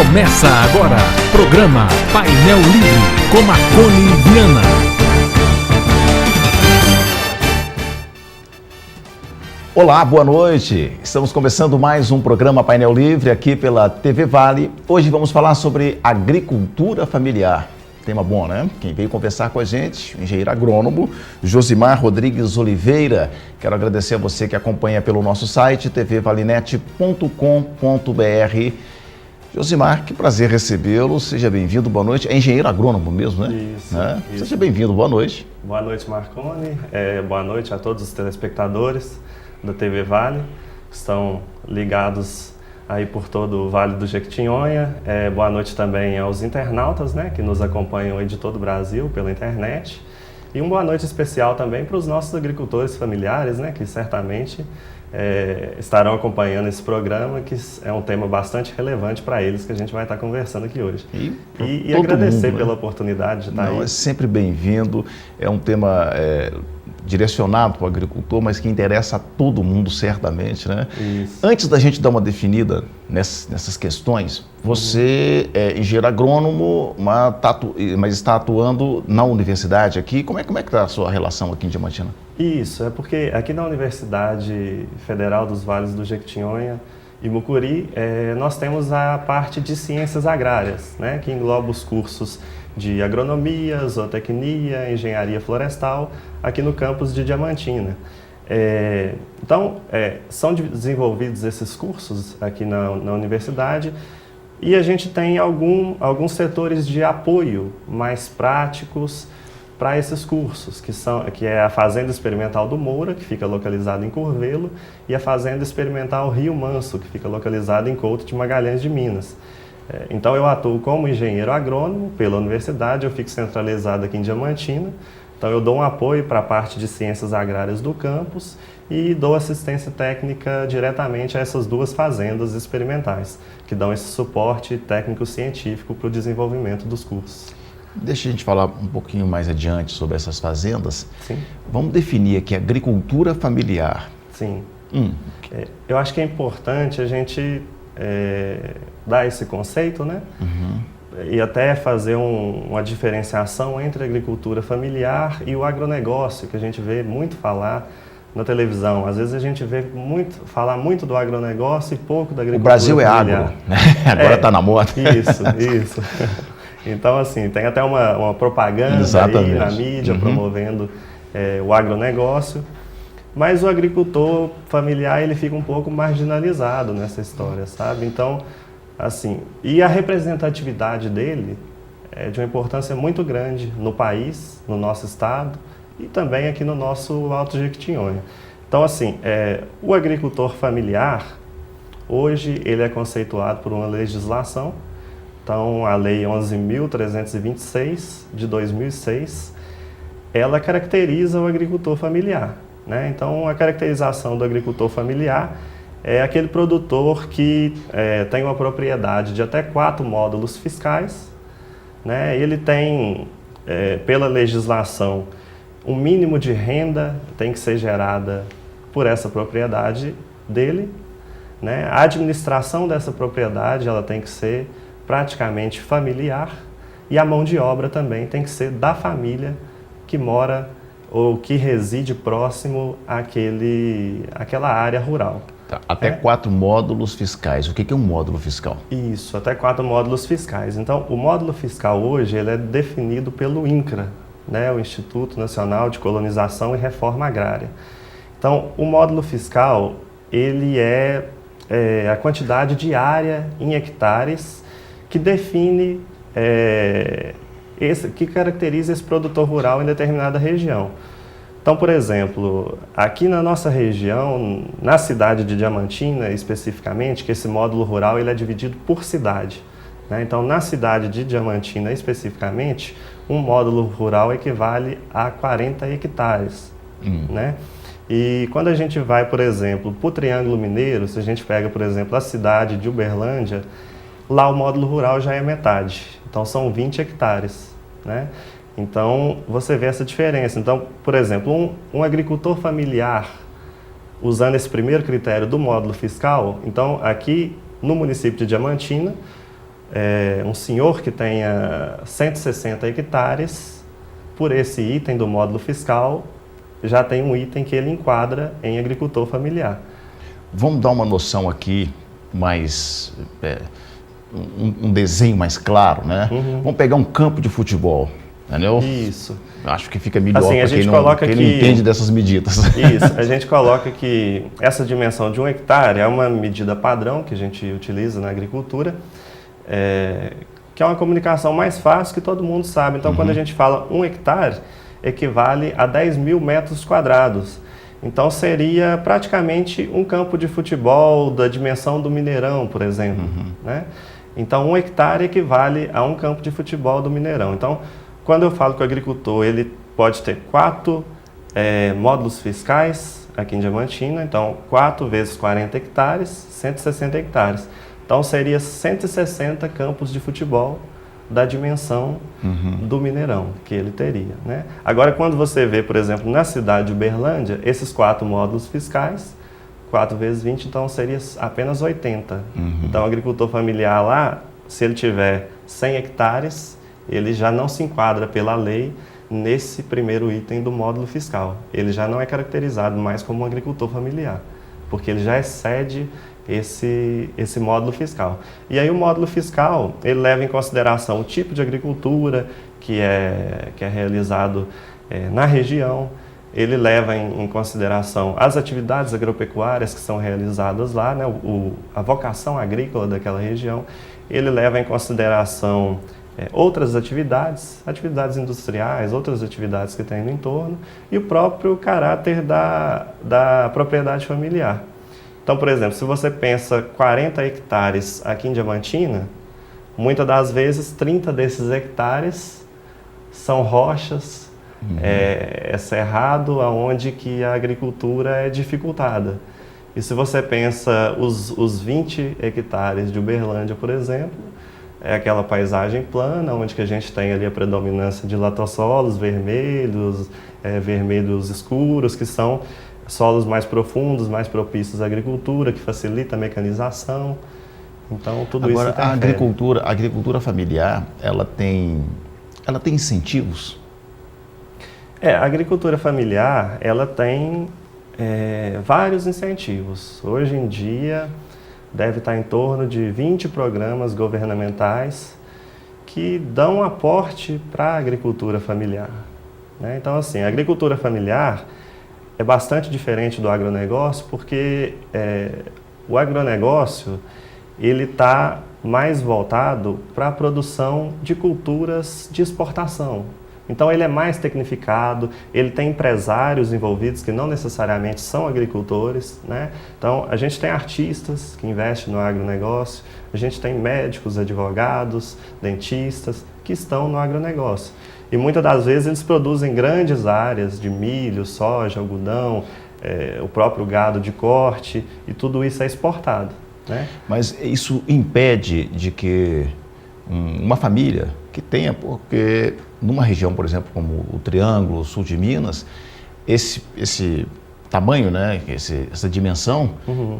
Começa agora, programa Painel Livre, com Marconi Viana. Olá, boa noite. Estamos começando mais um programa Painel Livre aqui pela TV Vale. Hoje vamos falar sobre agricultura familiar. Tema bom, né? Quem veio conversar com a gente, o engenheiro agrônomo Josimar Rodrigues Oliveira. Quero agradecer a você que acompanha pelo nosso site tvvalinet.com.br. Josimar, que prazer recebê-lo. Seja bem-vindo, boa noite. É engenheiro agrônomo mesmo, né? Isso, isso. Seja bem-vindo, boa noite. Boa noite, Marconi. Boa noite a todos os telespectadores da TV Vale, que estão ligados aí por todo o Vale do Jequitinhonha. Boa noite também aos internautas, né, que nos acompanham aí de todo o Brasil pela internet. E uma boa noite especial também para os nossos agricultores familiares, né, que certamente estarão acompanhando esse programa, que é um tema bastante relevante para eles, que a gente vai estar conversando aqui hoje. E agradecer mundo, pela né? oportunidade de estar aí. É sempre bem-vindo, é um tema direcionado para o agricultor, mas que interessa a todo mundo, certamente, né? Isso. Antes da gente dar uma definida nessas questões, você é engenheiro agrônomo, mas está atuando na universidade aqui. Como é que está a sua relação aqui em Diamantina? Isso, é porque aqui na Universidade Federal dos Vales do Jequitinhonha e Mucuri, nós temos a parte de ciências agrárias, né, que engloba os cursos de agronomia, zootecnia, engenharia florestal, aqui no campus de Diamantina. Então, são desenvolvidos esses cursos aqui na universidade e a gente tem alguns setores de apoio mais práticos para esses cursos, que é a Fazenda Experimental do Moura, que fica localizada em Curvelo, e a Fazenda Experimental Rio Manso, que fica localizada em Couto de Magalhães de Minas. Então eu atuo como engenheiro agrônomo pela universidade, eu fico centralizado aqui em Diamantina, então eu dou um apoio para a parte de ciências agrárias do campus e dou assistência técnica diretamente a essas duas fazendas experimentais, que dão esse suporte técnico-científico para o desenvolvimento dos cursos. Deixa a gente falar um pouquinho mais adiante sobre essas fazendas. Sim. Vamos definir aqui agricultura familiar. Sim. Eu acho que é importante a gente dar esse conceito, né? E até fazer uma diferenciação entre a agricultura familiar e o agronegócio, que a gente vê muito falar na televisão. Às vezes a gente vê falar muito do agronegócio e pouco da agricultura familiar. O Brasil é agro, né? Agora está na moda. Isso. Então, assim, tem até uma propaganda aí na mídia promovendo o agronegócio. Mas o agricultor familiar, ele fica um pouco marginalizado nessa história, sabe? Então, assim, e a representatividade dele é de uma importância muito grande no país, no nosso estado e também aqui no nosso Alto Jequitinhonha. Então, assim, o agricultor familiar, hoje, ele é conceituado por uma legislação. Então, a Lei 11.326, de 2006, ela caracteriza o agricultor familiar, né? Então, a caracterização do agricultor familiar é aquele produtor que tem uma propriedade de até 4 módulos fiscais, né? Ele tem, pela legislação, um mínimo de renda tem que ser gerada por essa propriedade dele, né? A administração dessa propriedade ela tem que ser praticamente familiar e a mão de obra também tem que ser da família que mora ou que reside próximo àquela área rural. Tá, até 4 módulos fiscais. O que é um módulo fiscal? Isso, até 4 módulos fiscais. Então, o módulo fiscal hoje ele é definido pelo INCRA, né, o Instituto Nacional de Colonização e Reforma Agrária. Então, o módulo fiscal ele é a quantidade de área em hectares que define, que caracteriza esse produtor rural em determinada região. Então, por exemplo, aqui na nossa região, na cidade de Diamantina especificamente, que esse módulo rural ele é dividido por cidade, né? Então, na cidade de Diamantina especificamente, um módulo rural equivale a 40 hectares, né? E quando a gente vai, por exemplo, para o Triângulo Mineiro, se a gente pega, por exemplo, a cidade de Uberlândia, lá o módulo rural já é metade, então são 20 hectares, né? Então, você vê essa diferença. Então, por exemplo, um agricultor familiar, usando esse primeiro critério do módulo fiscal, então aqui no município de Diamantina, um senhor que tenha 160 hectares, por esse item do módulo fiscal, já tem um item que ele enquadra em agricultor familiar. Vamos dar uma noção aqui, mais um desenho mais claro, né? Vamos pegar um campo de futebol, entendeu? Isso. Acho que fica melhor assim, para quem não entende dessas medidas. Isso, a gente coloca que essa dimensão de 1 hectare é uma medida padrão que a gente utiliza na agricultura, que é uma comunicação mais fácil que todo mundo sabe. Então, quando a gente fala 1 hectare, equivale a 10 mil metros quadrados. Então, seria praticamente um campo de futebol da dimensão do Mineirão, por exemplo. Né? Então, 1 hectare equivale a um campo de futebol do Mineirão. Então, quando eu falo que o agricultor ele pode ter 4 módulos fiscais aqui em Diamantina, então 4 vezes 40 hectares, 160 hectares. Então, seria 160 campos de futebol da dimensão do Mineirão que ele teria. Né? Agora, quando você vê, por exemplo, na cidade de Uberlândia, esses 4 módulos fiscais, 4 vezes 20, então seria apenas 80. Então, o agricultor familiar lá, se ele tiver 100 hectares, ele já não se enquadra pela lei nesse primeiro item do módulo fiscal. Ele já não é caracterizado mais como um agricultor familiar, porque ele já excede esse módulo fiscal. E aí o módulo fiscal, ele leva em consideração o tipo de agricultura que é realizado na região, ele leva em consideração as atividades agropecuárias que são realizadas lá, né, a vocação agrícola daquela região, ele leva em consideração outras atividades industriais, outras atividades que tem no entorno e o próprio caráter da propriedade familiar. Então, por exemplo, se você pensa 40 hectares aqui em Diamantina, muitas das vezes 30 desses hectares são rochas, é cerrado, onde que a agricultura é dificultada. E se você pensa os 20 hectares de Uberlândia, por exemplo, é aquela paisagem plana, onde que a gente tem ali a predominância de latossolos vermelhos, vermelhos escuros, que são solos mais profundos, mais propícios à agricultura, que facilita a mecanização. Então, tudo isso interfere. A agricultura familiar, ela tem incentivos? A agricultura familiar, ela tem vários incentivos. Hoje em dia, deve estar em torno de 20 programas governamentais que dão aporte para a agricultura familiar. Né? Então, assim, a agricultura familiar é bastante diferente do agronegócio, porque o agronegócio ele está mais voltado para a produção de culturas de exportação. Então, ele é mais tecnificado, ele tem empresários envolvidos que não necessariamente são agricultores, né? Então, a gente tem artistas que investem no agronegócio, a gente tem médicos, advogados, dentistas que estão no agronegócio. E muitas das vezes eles produzem grandes áreas de milho, soja, algodão, o próprio gado de corte, e tudo isso é exportado. Né? Mas isso impede de que uma família que tenha, porque numa região, por exemplo, como o Triângulo, sul de Minas, esse tamanho, né, essa dimensão,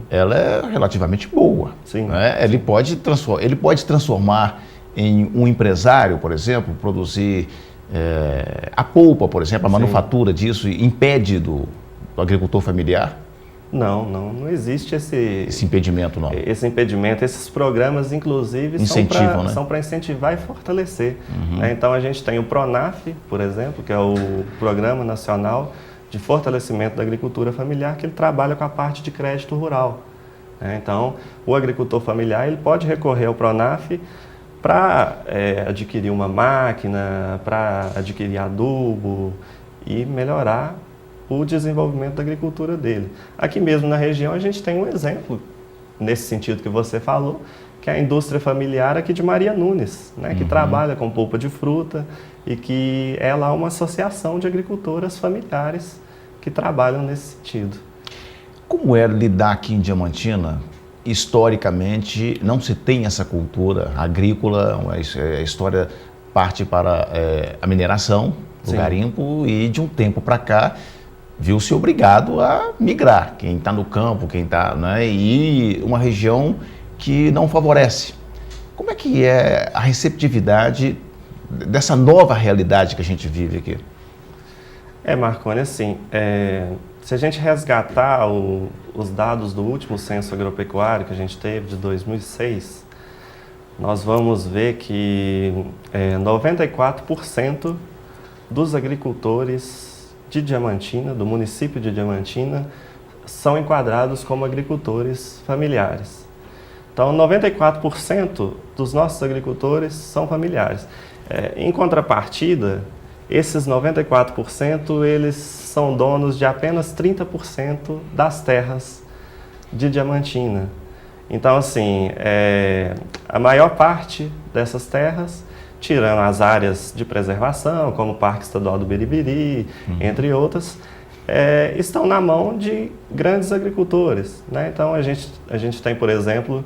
ela é relativamente boa. Sim. Né? Ele pode transformar em um empresário, por exemplo, produzir a polpa, por exemplo, a manufatura disso, impede do agricultor familiar? Não existe esse impedimento, não. Esse impedimento, esses programas, inclusive, são para incentivar e fortalecer. Né? Então, a gente tem o PRONAF, por exemplo, que é o Programa Nacional de Fortalecimento da Agricultura Familiar, que ele trabalha com a parte de crédito rural. Né? Então, o agricultor familiar ele pode recorrer ao PRONAF para adquirir uma máquina, para adquirir adubo e melhorar o desenvolvimento da agricultura dele. Aqui mesmo na região a gente tem um exemplo, nesse sentido que você falou, que é a indústria familiar aqui de Maria Nunes, né, que trabalha com polpa de fruta e que é lá uma associação de agricultoras familiares que trabalham nesse sentido. Como é lidar aqui em Diamantina? Historicamente, não se tem essa cultura agrícola, a história parte para a mineração, o garimpo, e de um tempo para cá, viu-se obrigado a migrar, quem está no campo, quem está, né, e uma região que não favorece. Como é que é a receptividade dessa nova realidade que a gente vive aqui? Marconi, assim, se a gente resgatar os dados do último censo agropecuário que a gente teve, de 2006, nós vamos ver que 94% dos agricultores de Diamantina, do município de Diamantina, são enquadrados como agricultores familiares. Então, 94% dos nossos agricultores são familiares. Em contrapartida, esses 94%, eles são donos de apenas 30% das terras de Diamantina. Então, assim, a maior parte dessas terras, tirando as áreas de preservação, como o Parque Estadual do Biribiri, entre outras, estão na mão de grandes agricultores, né? Então, a gente tem, por exemplo,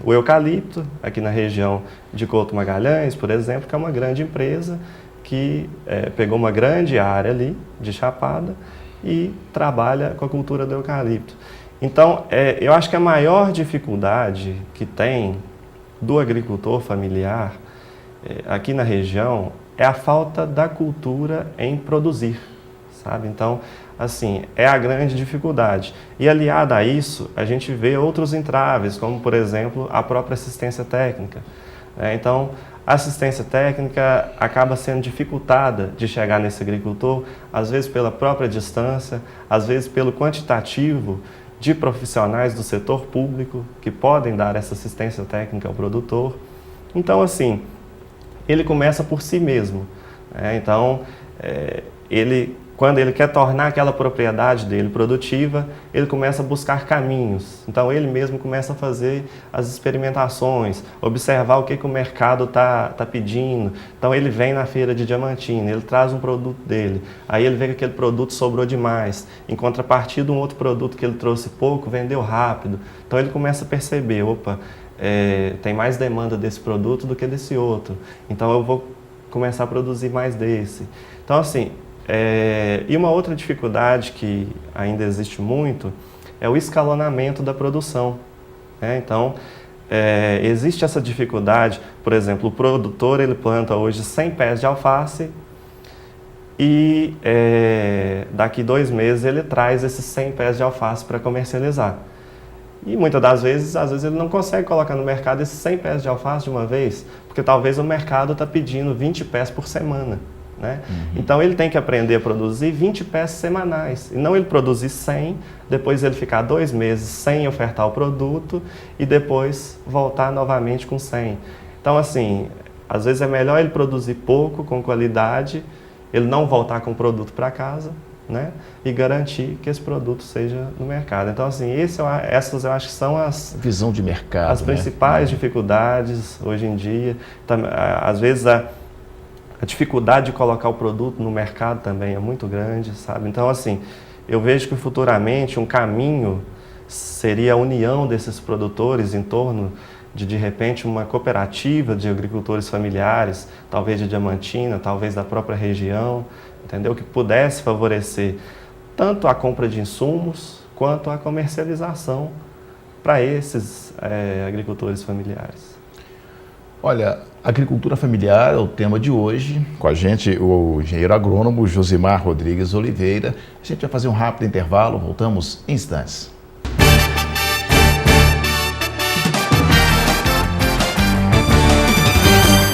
o eucalipto, aqui na região de Couto Magalhães, por exemplo, que é uma grande empresa que pegou uma grande área ali de Chapada e trabalha com a cultura do eucalipto. Então, eu acho que a maior dificuldade que tem do agricultor familiar aqui na região é a falta da cultura em produzir, sabe? Então, assim, é a grande dificuldade. E aliada a isso, a gente vê outros entraves, como, por exemplo, a própria assistência técnica. Então, a assistência técnica acaba sendo dificultada de chegar nesse agricultor, às vezes pela própria distância, às vezes pelo quantitativo de profissionais do setor público que podem dar essa assistência técnica ao produtor. Então, assim, ele começa por si mesmo. Então, quando ele quer tornar aquela propriedade dele produtiva, ele começa a buscar caminhos. Então, ele mesmo começa a fazer as experimentações, observar o que o mercado está pedindo. Então, ele vem na feira de Diamantina, ele traz um produto dele. Aí ele vê que aquele produto sobrou demais. Em contrapartida, um outro produto que ele trouxe pouco, vendeu rápido. Então, ele começa a perceber, opa, tem mais demanda desse produto do que desse outro. Então, eu vou começar a produzir mais desse. Então, assim, e uma outra dificuldade que ainda existe muito é o escalonamento da produção. Então, existe essa dificuldade, por exemplo, o produtor ele planta hoje 100 pés de alface e daqui 2 meses ele traz esses 100 pés de alface para comercializar. E muitas das vezes, ele não consegue colocar no mercado esses 100 pés de alface de uma vez, porque talvez o mercado está pedindo 20 pés por semana. Né? Então, ele tem que aprender a produzir 20 pés semanais, e não ele produzir 100, depois ele ficar 2 meses sem ofertar o produto e depois voltar novamente com 100. Então, assim, às vezes é melhor ele produzir pouco, com qualidade, ele não voltar com o produto para casa, né? E garantir que esse produto seja no mercado. Então, assim, essas eu acho que são as... Visão de mercado, as principais dificuldades hoje em dia. Às vezes, a dificuldade de colocar o produto no mercado também é muito grande, sabe? Então, assim, eu vejo que futuramente um caminho seria a união desses produtores em torno de repente, uma cooperativa de agricultores familiares, talvez de Diamantina, talvez da própria região, entendeu? Que pudesse favorecer tanto a compra de insumos quanto a comercialização para esses agricultores familiares. Olha, agricultura familiar é o tema de hoje. Com a gente, o engenheiro agrônomo Josimar Rodrigues Oliveira. A gente vai fazer um rápido intervalo, voltamos em instantes.